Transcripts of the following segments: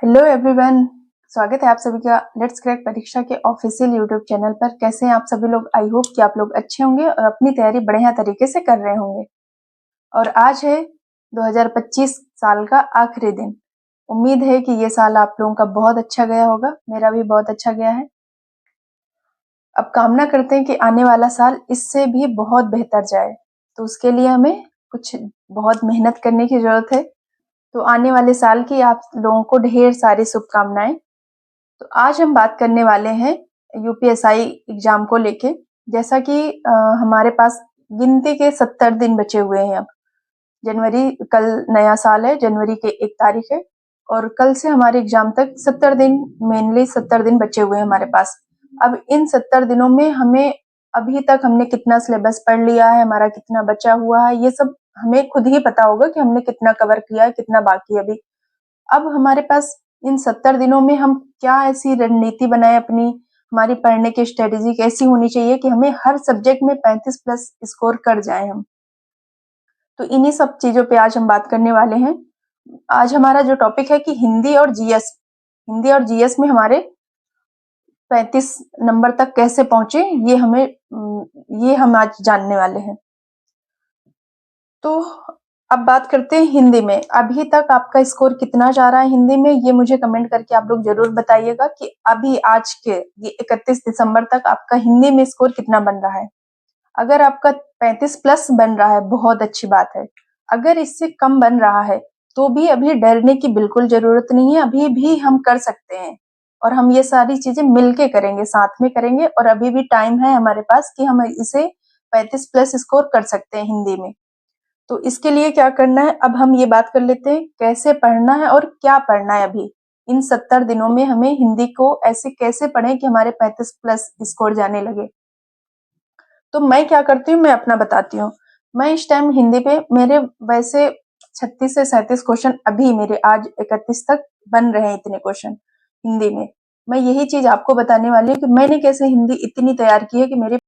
Hello everyone, स्वागत है आप सभी का लेट्स क्रैक परीक्षा के ऑफिशियल यूट्यूब चैनल पर। कैसे हैं आप सभी लोग? आई होप कि आप लोग अच्छे होंगे और अपनी तैयारी बढ़िया तरीके से कर रहे होंगे। और आज है 2025 साल का आखिरी दिन। उम्मीद है कि ये साल आप लोगों का बहुत अच्छा गया होगा, मेरा भी बहुत अच्छा गया है। अब कामना करते हैं कि आने वाला साल इससे भी बहुत बेहतर जाए, तो उसके लिए हमें कुछ बहुत मेहनत करने की जरूरत है। तो आने वाले साल की आप लोगों को ढेर सारी शुभकामनाएं। तो आज हम बात करने वाले हैं यूपीएसआई एग्जाम को लेके। जैसा कि हमारे पास गिनती के 70 दिन बचे हुए हैं। अब जनवरी, कल नया साल है, जनवरी के 1 तारीख है और कल से हमारे एग्जाम तक 70 दिन, मेनली 70 दिन बचे हुए हैं हमारे पास। अब इन 70 दिनों में हमें अभी तक हमने कितना सिलेबस पढ़ लिया है, हमारा कितना बचा हुआ है, ये सब हमें खुद ही पता होगा कि हमने कितना कवर किया है, कितना बाकी है अभी। अब हमारे पास इन 70 दिनों में हम क्या ऐसी रणनीति बनाए अपनी, हमारी पढ़ने की स्ट्रेटेजी कैसी होनी चाहिए कि हमें हर सब्जेक्ट में 35 प्लस स्कोर कर जाए हम। तो इन्हीं सब चीजों पे आज हम बात करने वाले हैं। आज हमारा जो टॉपिक है कि हिंदी और जीएस में हमारे 35 नंबर तक कैसे पहुंचे, ये हम आज जानने वाले हैं। तो अब बात करते हैं हिंदी में। अभी तक आपका स्कोर कितना जा रहा है हिंदी में, ये मुझे कमेंट करके आप लोग जरूर बताइएगा कि अभी आज के ये 31 दिसंबर तक आपका हिंदी में स्कोर कितना बन रहा है। अगर आपका 35 प्लस बन रहा है, बहुत अच्छी बात है। अगर इससे कम बन रहा है तो भी अभी डरने की बिल्कुल जरूरत नहीं है, अभी भी हम कर सकते हैं और हम ये सारी चीजें मिलके करेंगे, साथ में करेंगे और अभी भी टाइम है हमारे पास कि हम इसे 35 प्लस स्कोर कर सकते हैं हिंदी में। तो इसके लिए क्या करना है, अब हम ये बात कर लेते हैं कैसे पढ़ना है और क्या पढ़ना है। अभी इन 70 दिनों में हमें हिंदी को ऐसे कैसे पढ़ें कि हमारे 35 प्लस स्कोर जाने लगे। तो मैं क्या करती हूँ, मैं अपना बताती हूँ। मैं इस टाइम हिंदी पे मेरे वैसे 36 से 37 क्वेश्चन अभी मेरे आज 31 तक बन रहे हैं, इतने क्वेश्चन हिंदी में। मैं यही चीज आपको बताने वाली हूँ कि मैंने कैसे हिंदी इतनी तैयार की है कि मेरे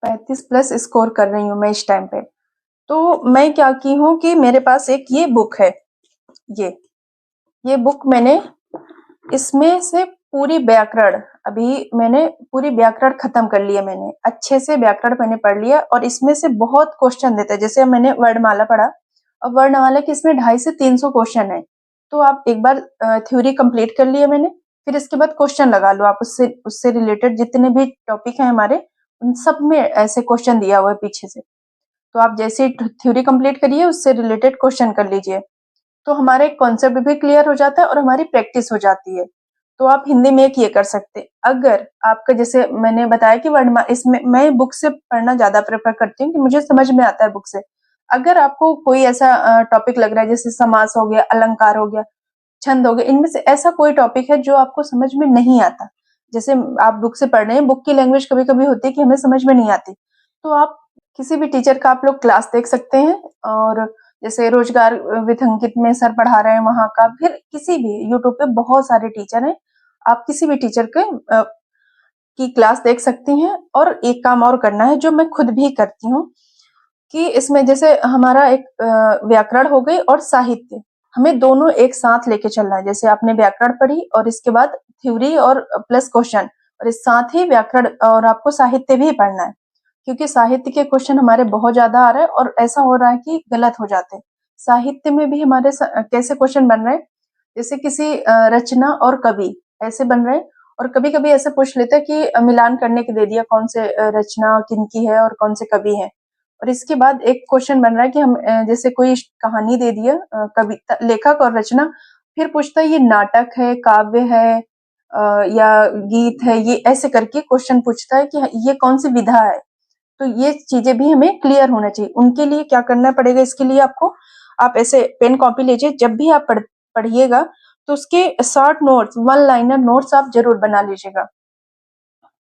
35 प्लस स्कोर कर रही हूँ मैं इस टाइम पे। तो मैं क्या की हूँ कि मेरे पास एक ये बुक है, ये बुक मैंने इसमें से पूरी व्याकरण, अभी मैंने पूरी व्याकरण खत्म कर लिया, मैंने अच्छे से व्याकरण मैंने पढ़ लिया और इसमें से बहुत क्वेश्चन देता है। जैसे मैंने वर्णमाला पढ़ा और वर्णमाला के इसमें 250 से 300 क्वेश्चन है। तो आप एक बार थ्योरी कंप्लीट कर लिया मैंने, फिर इसके बाद क्वेश्चन लगा लो आप, उससे उससे रिलेटेड जितने भी टॉपिक है हमारे, उन सब में ऐसे क्वेश्चन दिया हुआ है पीछे से। तो आप जैसे थ्योरी कंप्लीट करिए, उससे रिलेटेड क्वेश्चन कर लीजिए, तो हमारा एक कॉन्सेप्ट भी क्लियर हो जाता है और हमारी प्रैक्टिस हो जाती है। तो आप हिंदी में एक ये कर सकते हैं। अगर आपका, जैसे मैंने बताया कि वर्णमाला, इसमें मैं बुक से पढ़ना ज्यादा प्रेफर करती हूँ कि मुझे समझ में आता है बुक से। अगर आपको कोई ऐसा टॉपिक लग रहा है, जैसे समास हो गया, अलंकार हो गया, छंद हो गया, इनमें से ऐसा कोई टॉपिक है जो आपको समझ में नहीं आता, जैसे आप बुक से पढ़ रहे हैं, बुक की लैंग्वेज कभी कभी होती है कि हमें समझ में नहीं आती, तो आप किसी भी टीचर का आप लोग क्लास देख सकते हैं। और जैसे रोजगार विथ अंकित में सर पढ़ा रहे हैं वहां का, फिर किसी भी यूट्यूब पे बहुत सारे टीचर हैं, आप किसी भी टीचर की क्लास देख सकती हैं। और एक काम और करना है जो मैं खुद भी करती हूँ, कि इसमें जैसे हमारा एक व्याकरण हो गई और साहित्य, हमें दोनों एक साथ लेके चलना है। जैसे आपने व्याकरण पढ़ी और इसके बाद थ्योरी और प्लस क्वेश्चन, और इस साथ ही व्याकरण और आपको साहित्य भी पढ़ना है, क्योंकि साहित्य के क्वेश्चन हमारे बहुत ज्यादा आ रहे हैं और ऐसा हो रहा है कि गलत हो जाते हैं। साहित्य में भी हमारे कैसे क्वेश्चन बन रहे हैं, जैसे किसी रचना और कवि ऐसे बन रहे हैं, और कभी कभी ऐसे पूछ लेते हैं कि मिलान करने के दे दिया कौन से रचना किनकी है और कौन से कवि है। और इसके बाद एक क्वेश्चन बन रहा है कि हम जैसे कोई कहानी दे दिया, कविता, लेखक और रचना, फिर पूछता है ये नाटक है, काव्य है या गीत है, ये ऐसे करके क्वेश्चन पूछता है कि ये कौन सी विधा है। तो ये चीजें भी हमें क्लियर होना चाहिए। उनके लिए क्या करना पड़ेगा, इसके लिए आपको, आप ऐसे पेन कॉपी लीजिए, जब भी आप पढ़िएगा तो उसके short notes, one liner notes आप जरूर बना लीजिएगा।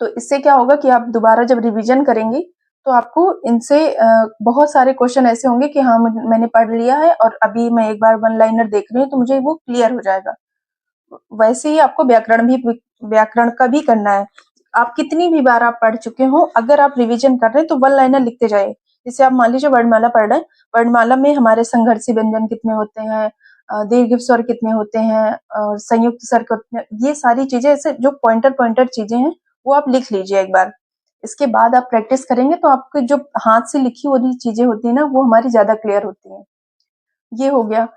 तो इससे क्या होगा कि आप दोबारा जब रिवीजन करेंगे तो आपको इनसे बहुत सारे क्वेश्चन ऐसे होंगे कि हाँ मैंने पढ़ लिया है और अभी मैं एक बार वन लाइनर देख रही हूँ तो मुझे वो क्लियर हो जाएगा। वैसे ही आपको व्याकरण का भी करना है। आप कितनी भी बार आप पढ़ चुके हो, अगर आप रिवीजन कर रहे हैं तो वन लाइनर लिखते जाइए। जैसे आप मान लीजिए वर्णमाला पढ़ रहे हैं, वर्णमाला में हमारे संघर्षी व्यंजन कितने होते हैं, दीर्घ स्वर कितने होते हैं और संयुक्त स्वर कितने, ये सारी चीजें ऐसे जो पॉइंटर चीजें हैं वो आप लिख लीजिए एक बार। इसके बाद आप प्रैक्टिस करेंगे तो आपके जो हाथ से लिखी हुई चीजें होती है ना वो हमारी ज्यादा क्लियर होती हैं। ये हो गया।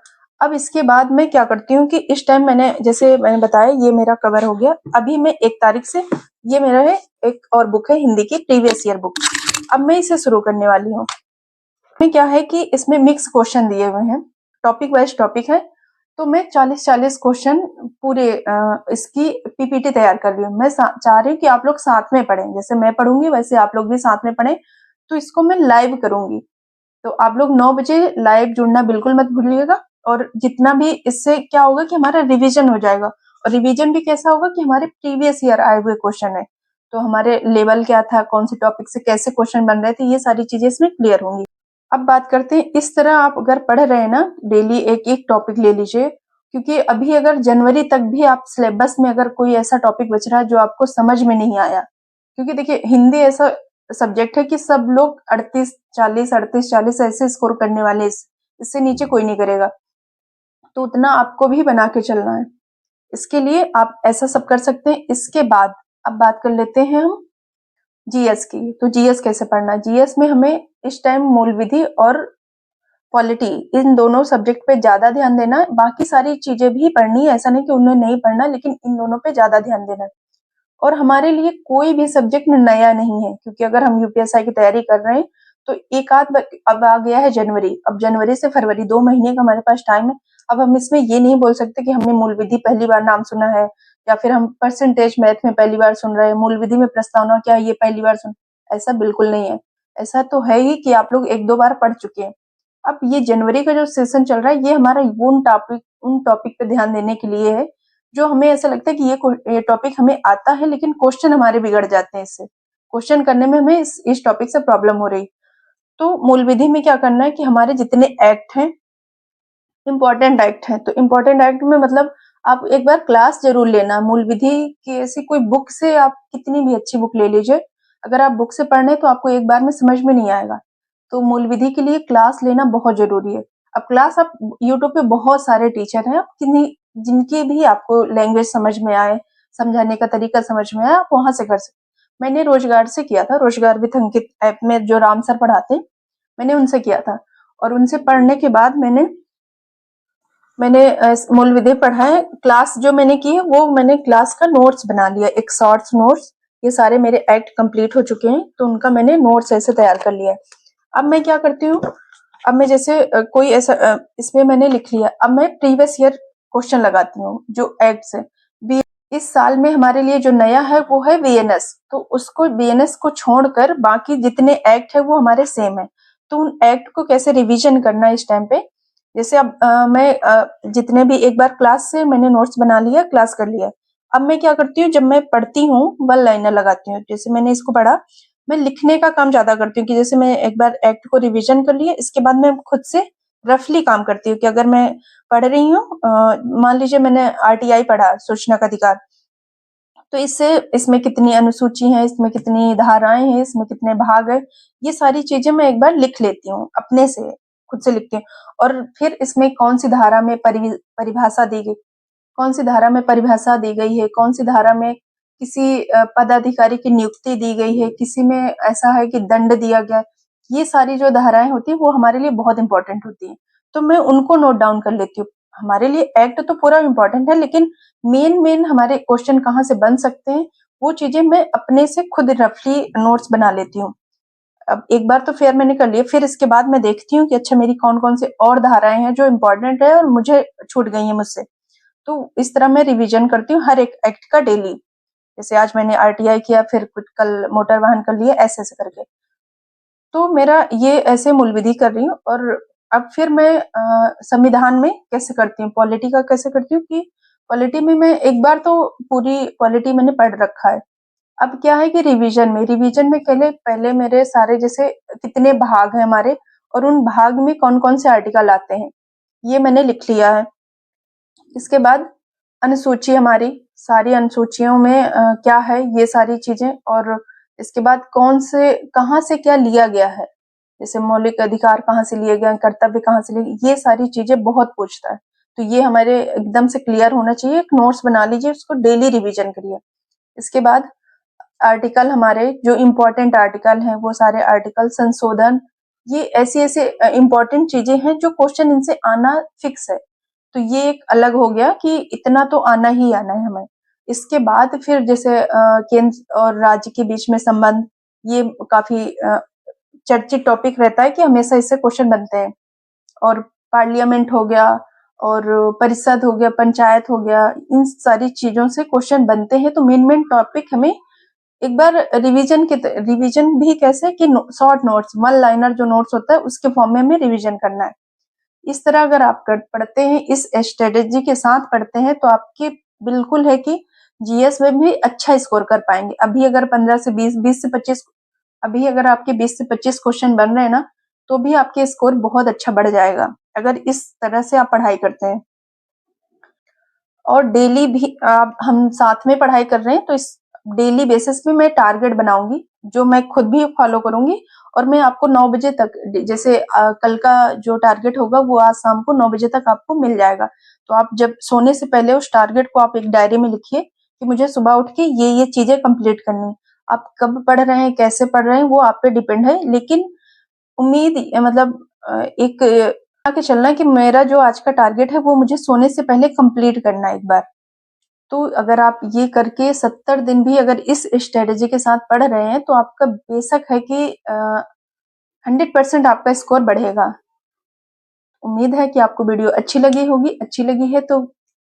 अब इसके बाद मैं क्या करती हूँ कि इस टाइम जैसे मैंने बताया ये मेरा कवर हो गया। अभी मैं 1 तारीख से, ये मेरा है एक और बुक है हिंदी की प्रीवियस ईयर बुक, अब मैं इसे शुरू करने वाली हूँ। इसमें क्या है कि इसमें मिक्स क्वेश्चन दिए हुए हैं, टॉपिक वाइज टॉपिक है, तो मैं 40-40 क्वेश्चन पूरे इसकी पीपीटी तैयार कर रही हूँ। मैं चाह रही हूँ कि आप लोग साथ में पढ़ें, जैसे मैं पढ़ूंगी वैसे आप लोग भी साथ में पढ़ें। तो इसको मैं लाइव करूंगी, तो आप लोग 9 बजे लाइव जुड़ना बिल्कुल मत भूलिएगा। और जितना भी इससे क्या होगा कि हमारा रिवीजन हो जाएगा, और रिवीजन भी कैसा होगा कि हमारे प्रीवियस ईयर आए हुए क्वेश्चन है, तो हमारे लेवल क्या था, कौन से टॉपिक से कैसे क्वेश्चन बन रहे थे, ये सारी चीजें इसमें क्लियर होंगी। अब बात करते हैं, इस तरह आप अगर पढ़ रहे हैं ना, डेली एक एक टॉपिक ले लीजिए, क्योंकि अभी अगर जनवरी तक भी आप सिलेबस में अगर कोई ऐसा टॉपिक बच रहा है जो आपको समझ में नहीं आया, क्योंकि देखिए हिंदी ऐसा सब्जेक्ट है कि सब लोग 38-40 ऐसे स्कोर करने वाले, इससे नीचे कोई नहीं करेगा, तो उतना आपको भी बना के चलना है। इसके लिए आप ऐसा सब कर सकते हैं। इसके बाद अब बात कर लेते हैं हम जीएस की। तो जीएस कैसे पढ़ना, जीएस में हमें इस टाइम मूल विधि और पॉलिटी, इन दोनों सब्जेक्ट पे ज्यादा ध्यान देना है। बाकी सारी चीजें भी पढ़नी है, ऐसा नहीं कि उन्हें नहीं पढ़ना, लेकिन इन दोनों पे ज्यादा ध्यान देना है। और हमारे लिए कोई भी सब्जेक्ट नया नहीं है, क्योंकि अगर हम यूपीएसआई की तैयारी कर रहे हैं तो अब आ गया है जनवरी, अब जनवरी से फरवरी 2 महीने का हमारे पास टाइम है। अब हम इसमें ये नहीं बोल सकते कि हमने मूल विधि पहली बार नाम सुना है, या फिर हम परसेंटेज मैथ में पहली बार सुन रहे हैं, मूल विधि में प्रस्तावना क्या है ये पहली बार सुन, ऐसा बिल्कुल नहीं है। ऐसा तो है ही कि आप लोग 1-2 बार पढ़ चुके हैं। अब ये जनवरी का जो सेशन चल रहा है, ये हमारा उन टॉपिक पे ध्यान देने के लिए है जो हमें ऐसा लगता है कि ये टॉपिक हमें आता है, लेकिन क्वेश्चन हमारे बिगड़ जाते हैं, इससे क्वेश्चन करने में हमें इस टॉपिक से प्रॉब्लम हो रही। तो मूल विधि में क्या करना है कि हमारे जितने एक्ट हैं, इम्पोर्टेंट एक्ट हैं, तो इम्पोर्टेंट एक्ट में मतलब आप एक बार क्लास जरूर लेना। मूल विधि की ऐसी कोई बुक से, आप कितनी भी अच्छी बुक ले लीजिए, अगर आप बुक से पढ़ने तो आपको एक बार में समझ में नहीं आएगा। तो मूल विधि के लिए क्लास लेना बहुत जरूरी है। अब क्लास आप यूट्यूब पे बहुत सारे टीचर हैं, जिनकी भी आपको लैंग्वेज समझ में आए, समझाने का तरीका समझ में आए, आप वहां से कर सकते। मैंने रोजगार से किया था, रोजगार विथ अंकित ऐप में जो राम सर पढ़ाते, मैंने उनसे किया था। और उनसे पढ़ने के बाद मैंने मूल विधि पढ़ा है। क्लास जो मैंने की है वो मैंने क्लास का नोट्स बना लिया, एक शॉर्ट्स नोट्स, ये सारे मेरे एक्ट कंप्लीट हो चुके हैं, तो उनका मैंने नोट्स ऐसे तैयार कर लिया है। अब मैं क्या करती हूँ, अब मैं जैसे कोई ऐसा इसमें मैंने लिख लिया, अब मैं प्रीवियस ईयर क्वेश्चन लगाती हूँ जो एक्ट से। इस साल में हमारे लिए जो नया है वो है वीएनएस, तो उसको वीएनएस को छोड़कर बाकी जितने एक्ट है वो हमारे सेम है। तो उन एक्ट को कैसे रिवीजन करना है इस टाइम पे, जैसे अब मैं जितने भी एक बार क्लास से मैंने नोट्स बना लिया, क्लास कर लिया। अब मैं क्या करती हूँ, जब मैं पढ़ती हूँ वन लाइनर लगाती हूँ, जैसे मैंने इसको पढ़ा, मैं लिखने का काम ज्यादा करती हूँ कि जैसे मैं एक बार एक्ट को रिवीजन कर लिया, इसके बाद मैं खुद से रफली काम करती हूँ कि अगर मैं पढ़ रही हूँ, मान लीजिए मैंने आरटीआई पढ़ा, सूचना का अधिकार, तो इसमें कितनी अनुसूची है, इसमें कितनी धाराएं हैं, इसमें कितने भाग है, ये सारी चीजें मैं एक बार लिख लेती हूँ अपने से, खुद से लिखती हूँ। और फिर इसमें कौन सी धारा में परिभाषा दी गई, कौन सी धारा में परिभाषा दी गई है, कौन सी धारा में किसी पदाधिकारी की नियुक्ति दी गई है, किसी में ऐसा है कि दंड दिया गया, ये सारी जो धाराएं होती है वो हमारे लिए बहुत इंपॉर्टेंट होती है, तो मैं उनको नोट डाउन कर लेती हूँ। हमारे लिए एक्ट तो पूरा इंपॉर्टेंट है, लेकिन मेन हमारे क्वेश्चन कहाँ से बन सकते हैं वो चीजें मैं अपने से खुद रफली नोट्स बना लेती हूँ। अब एक बार तो फिर मैंने कर लिया, फिर इसके बाद मैं देखती हूँ कि अच्छा मेरी कौन कौन से और धाराएं हैं जो इम्पोर्टेंट है और मुझे छूट गई है मुझसे। तो इस तरह मैं रिवीजन करती हूँ हर एक एक्ट का डेली, जैसे आज मैंने आरटीआई किया, फिर कुछ कल मोटर वाहन कर लिया, ऐसे ऐसे करके। तो मेरा ये ऐसे मूल विधि कर रही हूँ। और अब फिर मैं संविधान में कैसे करती हूँ, पॉलिटी का कैसे करती हूँ कि पॉलिटी में मैं एक बार तो पूरी पॉलिटी मैंने पढ़ रखा है। अब क्या है कि रिवीजन में पहले मेरे सारे जैसे कितने भाग हैं हमारे, और उन भाग में कौन कौन से आर्टिकल आते हैं, ये मैंने लिख लिया है। इसके बाद अनुसूची, हमारी सारी अनुसूचियों में क्या है ये सारी चीजें, और इसके बाद कहाँ से क्या लिया गया है, जैसे मौलिक अधिकार कहाँ से लिए गए, कर्तव्य कहाँ से लिए, ये सारी चीजें बहुत पूछता है। तो ये हमारे एकदम से क्लियर होना चाहिए। एक नोट्स बना लीजिए, उसको डेली रिवीजन करिए। इसके बाद आर्टिकल, हमारे जो इम्पोर्टेंट आर्टिकल हैं वो सारे आर्टिकल, संशोधन, ये ऐसी इम्पोर्टेंट चीजें हैं जो क्वेश्चन इनसे आना फिक्स है। तो ये एक अलग हो गया कि इतना तो आना ही आना है हमें। इसके बाद फिर जैसे केंद्र और राज्य के बीच में संबंध, ये काफी चर्चित टॉपिक रहता है कि हमेशा इससे क्वेश्चन बनते हैं। और पार्लियामेंट हो गया, और परिषद हो गया, पंचायत हो गया, इन सारी चीजों से क्वेश्चन बनते हैं। तो मेन टॉपिक हमें एक बार रिवीजन भी कैसे कि शॉर्ट नोट्स, वन लाइनर जो नोट्स होता है उसके फॉर्म में हमें रिवीजन करना है। इस तरह अगर आप पढ़ते हैं, इस स्ट्रेटेजी के साथ पढ़ते हैं, तो आपके बिल्कुल है कि जीएस में भी अच्छा स्कोर कर पाएंगे। अभी अगर 15 से 20, 20 से 25, अभी अगर आपके 20 से 25 क्वेश्चन बन रहे हैं ना, तो भी आपके स्कोर बहुत अच्छा बढ़ जाएगा अगर इस तरह से आप पढ़ाई करते हैं। और डेली भी आप, हम साथ में पढ़ाई कर रहे हैं, तो इस डेली बेसिस पे मैं टारगेट बनाऊंगी जो मैं खुद भी फॉलो करूंगी। और मैं आपको 9 बजे तक, जैसे कल का जो टारगेट होगा वो आज शाम को 9 बजे तक आपको मिल जाएगा। तो आप जब सोने से पहले उस टारगेट को आप एक डायरी में लिखिए कि मुझे सुबह उठ के ये चीजें कंप्लीट करनी। आप कब पढ़ रहे हैं, कैसे पढ़ रहे हैं, वो आप पे डिपेंड है, लेकिन उम्मीद मतलब एक के चलना है कि मेरा जो आज का टारगेट है वो मुझे सोने से पहले कंप्लीट करना है एक बार। तो अगर आप ये करके 70 दिन भी अगर इस स्ट्रेटेजी के साथ पढ़ रहे हैं, तो आपका बेशक है कि 100% आपका स्कोर बढ़ेगा। उम्मीद है कि आपको वीडियो अच्छी लगी होगी। अच्छी लगी है तो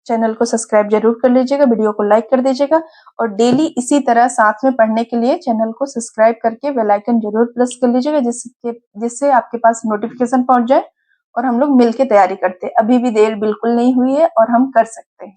चैनल को सब्सक्राइब जरूर कर लीजिएगा, वीडियो को लाइक कर दीजिएगा, और डेली इसी तरह साथ में पढ़ने के लिए चैनल को सब्सक्राइब करके बेल आइकन जरूर प्रेस कर लीजिएगा, जिससे आपके पास नोटिफिकेशन पहुंच जाए और हम लोग मिलके तैयारी करते हैं। अभी भी देर बिल्कुल नहीं हुई है और हम कर सकते हैं।